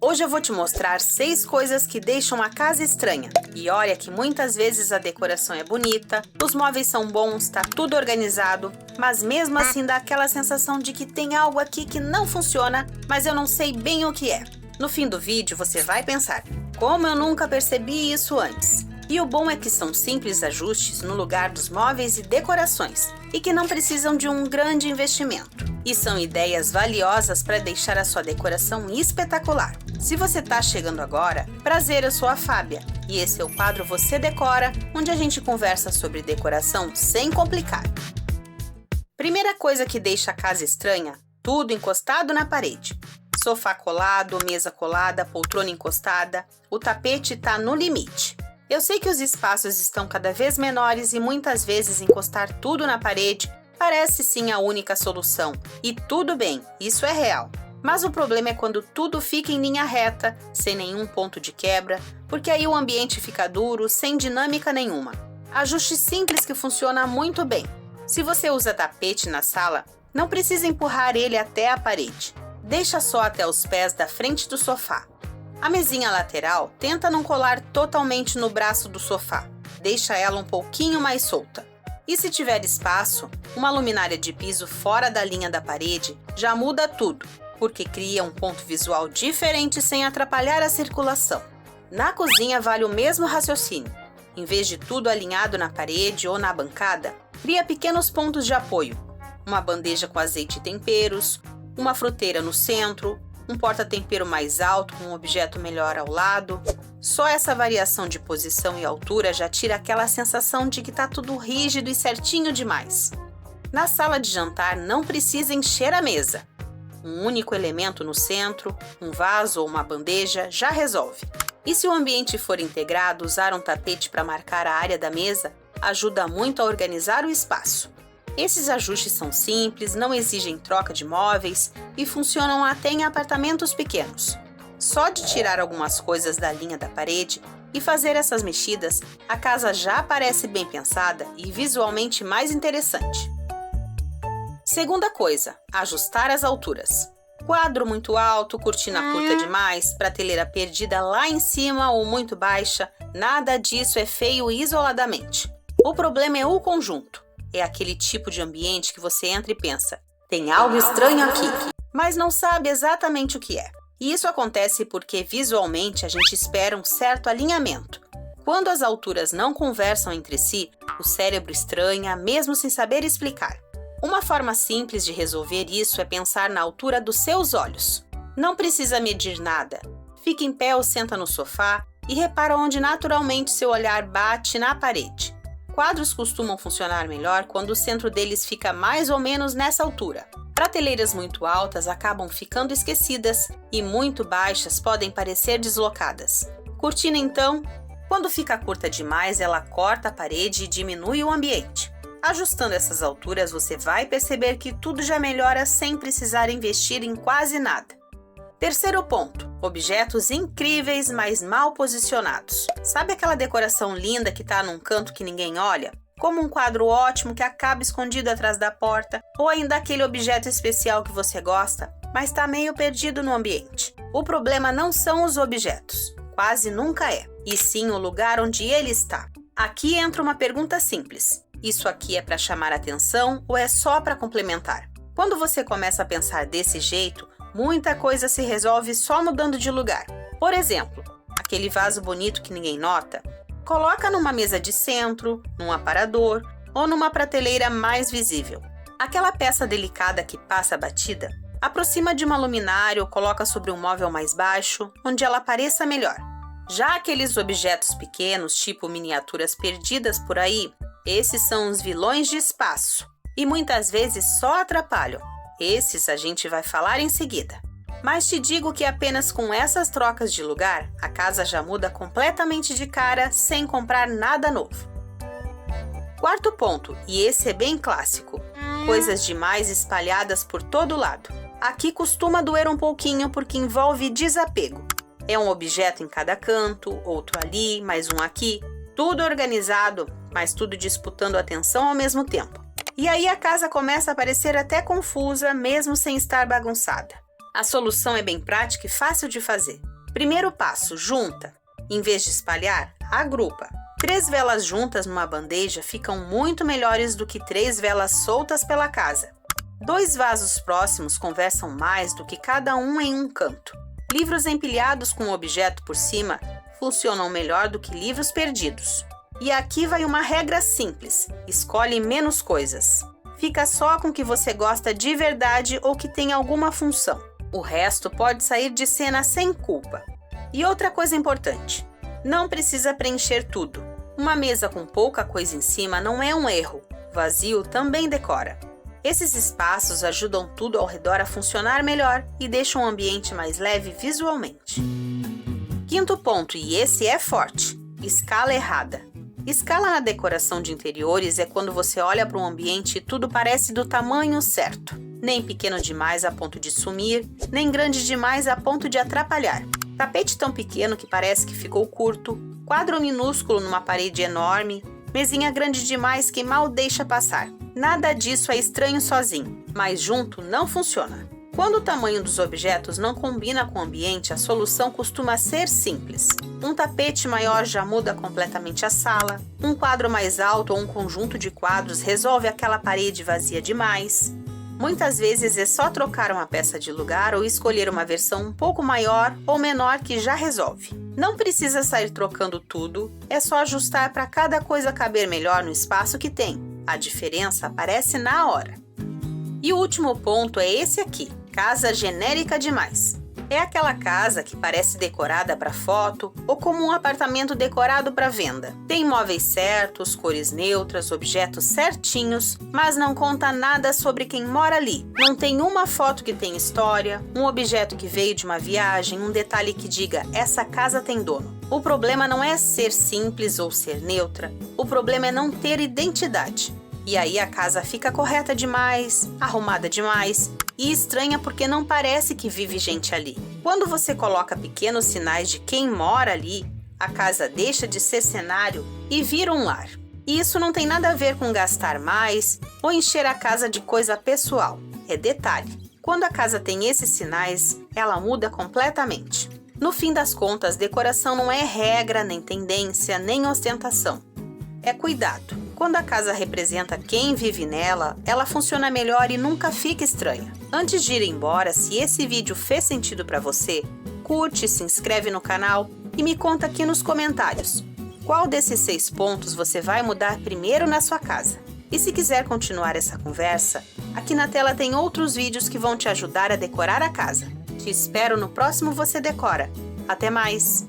Hoje eu vou te mostrar 6 coisas que deixam a casa estranha. E olha que muitas vezes a decoração é bonita, os móveis são bons, tá tudo organizado, mas mesmo assim dá aquela sensação de que tem algo aqui que não funciona, mas eu não sei bem o que é. No fim do vídeo você vai pensar, como eu nunca percebi isso antes? E o bom é que são simples ajustes no lugar dos móveis e decorações, e que não precisam de um grande investimento. E são ideias valiosas para deixar a sua decoração espetacular. Se você está chegando agora, prazer, eu sou a Fábia, e esse é o quadro Você Decora, onde a gente conversa sobre decoração sem complicar. Primeira coisa que deixa a casa estranha, tudo encostado na parede. Sofá colado, mesa colada, poltrona encostada, o tapete está no limite. Eu sei que os espaços estão cada vez menores e muitas vezes encostar tudo na parede parece sim a única solução. E tudo bem, isso é real. Mas o problema é quando tudo fica em linha reta, sem nenhum ponto de quebra, porque aí o ambiente fica duro, sem dinâmica nenhuma. Ajuste simples que funciona muito bem. Se você usa tapete na sala, não precisa empurrar ele até a parede. Deixa só até os pés da frente do sofá. A mesinha lateral tenta não colar totalmente no braço do sofá. Deixa ela um pouquinho mais solta. E se tiver espaço, uma luminária de piso fora da linha da parede já muda tudo, porque cria um ponto visual diferente sem atrapalhar a circulação. Na cozinha vale o mesmo raciocínio. Em vez de tudo alinhado na parede ou na bancada, cria pequenos pontos de apoio. Uma bandeja com azeite e temperos, uma fruteira no centro, um porta-tempero mais alto com um objeto melhor ao lado. Só essa variação de posição e altura já tira aquela sensação de que está tudo rígido e certinho demais. Na sala de jantar não precisa encher a mesa. Um único elemento no centro, um vaso ou uma bandeja já resolve. E se o ambiente for integrado, usar um tapete para marcar a área da mesa ajuda muito a organizar o espaço. Esses ajustes são simples, não exigem troca de móveis e funcionam até em apartamentos pequenos. Só de tirar algumas coisas da linha da parede e fazer essas mexidas, a casa já parece bem pensada e visualmente mais interessante. Segunda coisa, ajustar as alturas. Quadro muito alto, cortina curta demais, prateleira perdida lá em cima ou muito baixa, nada disso é feio isoladamente. O problema é o conjunto. É aquele tipo de ambiente que você entra e pensa, tem algo estranho aqui, mas não sabe exatamente o que é. E isso acontece porque visualmente a gente espera um certo alinhamento. Quando as alturas não conversam entre si, o cérebro estranha, mesmo sem saber explicar. Uma forma simples de resolver isso é pensar na altura dos seus olhos. Não precisa medir nada. Fica em pé ou senta no sofá e repara onde naturalmente seu olhar bate na parede. Quadros costumam funcionar melhor quando o centro deles fica mais ou menos nessa altura. Prateleiras muito altas acabam ficando esquecidas e muito baixas podem parecer deslocadas. Cortina, então, quando fica curta demais, ela corta a parede e diminui o ambiente. Ajustando essas alturas, você vai perceber que tudo já melhora sem precisar investir em quase nada. Terceiro ponto, objetos incríveis, mas mal posicionados. Sabe aquela decoração linda que está num canto que ninguém olha? Como um quadro ótimo que acaba escondido atrás da porta, ou ainda aquele objeto especial que você gosta, mas está meio perdido no ambiente. O problema não são os objetos, quase nunca é, e sim o lugar onde ele está. Aqui entra uma pergunta simples. Isso aqui é para chamar atenção ou é só para complementar? Quando você começa a pensar desse jeito, muita coisa se resolve só mudando de lugar. Por exemplo, aquele vaso bonito que ninguém nota, coloca numa mesa de centro, num aparador ou numa prateleira mais visível. Aquela peça delicada que passa batida, aproxima de uma luminária ou coloca sobre um móvel mais baixo, onde ela pareça melhor. Já aqueles objetos pequenos, tipo miniaturas perdidas por aí, esses são os vilões de espaço e muitas vezes só atrapalham. Esses a gente vai falar em seguida. Mas te digo que apenas com essas trocas de lugar, a casa já muda completamente de cara sem comprar nada novo. Quarto ponto, e esse é bem clássico, coisas demais espalhadas por todo lado. Aqui costuma doer um pouquinho porque envolve desapego. É um objeto em cada canto, outro ali, mais um aqui, tudo organizado, mas tudo disputando atenção ao mesmo tempo. E aí a casa começa a parecer até confusa, mesmo sem estar bagunçada. A solução é bem prática e fácil de fazer. Primeiro passo, junta. Em vez de espalhar, agrupa. 3 velas juntas numa bandeja ficam muito melhores do que 3 velas soltas pela casa. 2 vasos próximos conversam mais do que cada um em um canto. Livros empilhados com um objeto por cima funcionam melhor do que livros perdidos. E aqui vai uma regra simples: escolhe menos coisas. Fica só com o que você gosta de verdade ou que tem alguma função. O resto pode sair de cena sem culpa. E outra coisa importante: não precisa preencher tudo. Uma mesa com pouca coisa em cima não é um erro. Vazio também decora. Esses espaços ajudam tudo ao redor a funcionar melhor e deixam o ambiente mais leve visualmente. Quinto ponto, e esse é forte: escala errada. Escala na decoração de interiores é quando você olha para um ambiente e tudo parece do tamanho certo. Nem pequeno demais a ponto de sumir, nem grande demais a ponto de atrapalhar. Tapete tão pequeno que parece que ficou curto, quadro minúsculo numa parede enorme, mesinha grande demais que mal deixa passar. Nada disso é estranho sozinho, mas junto não funciona. Quando o tamanho dos objetos não combina com o ambiente, a solução costuma ser simples. Um tapete maior já muda completamente a sala, um quadro mais alto ou um conjunto de quadros resolve aquela parede vazia demais. Muitas vezes é só trocar uma peça de lugar ou escolher uma versão um pouco maior ou menor que já resolve. Não precisa sair trocando tudo, é só ajustar para cada coisa caber melhor no espaço que tem. A diferença aparece na hora. E o último ponto é esse aqui: casa genérica demais. É aquela casa que parece decorada para foto ou como um apartamento decorado para venda. Tem móveis certos, cores neutras, objetos certinhos, mas não conta nada sobre quem mora ali. Não tem uma foto que tenha história, um objeto que veio de uma viagem, um detalhe que diga: essa casa tem dono. O problema não é ser simples ou ser neutra, o problema é não ter identidade. E aí a casa fica correta demais, arrumada demais e estranha porque não parece que vive gente ali. Quando você coloca pequenos sinais de quem mora ali, a casa deixa de ser cenário e vira um lar. E isso não tem nada a ver com gastar mais ou encher a casa de coisa pessoal. É detalhe. Quando a casa tem esses sinais, ela muda completamente. No fim das contas, decoração não é regra, nem tendência, nem ostentação. É cuidado. Quando a casa representa quem vive nela, ela funciona melhor e nunca fica estranha. Antes de ir embora, se esse vídeo fez sentido para você, curte, se inscreve no canal e me conta aqui nos comentários qual desses 6 pontos você vai mudar primeiro na sua casa. E se quiser continuar essa conversa, aqui na tela tem outros vídeos que vão te ajudar a decorar a casa. Te espero no próximo Você Decora. Até mais!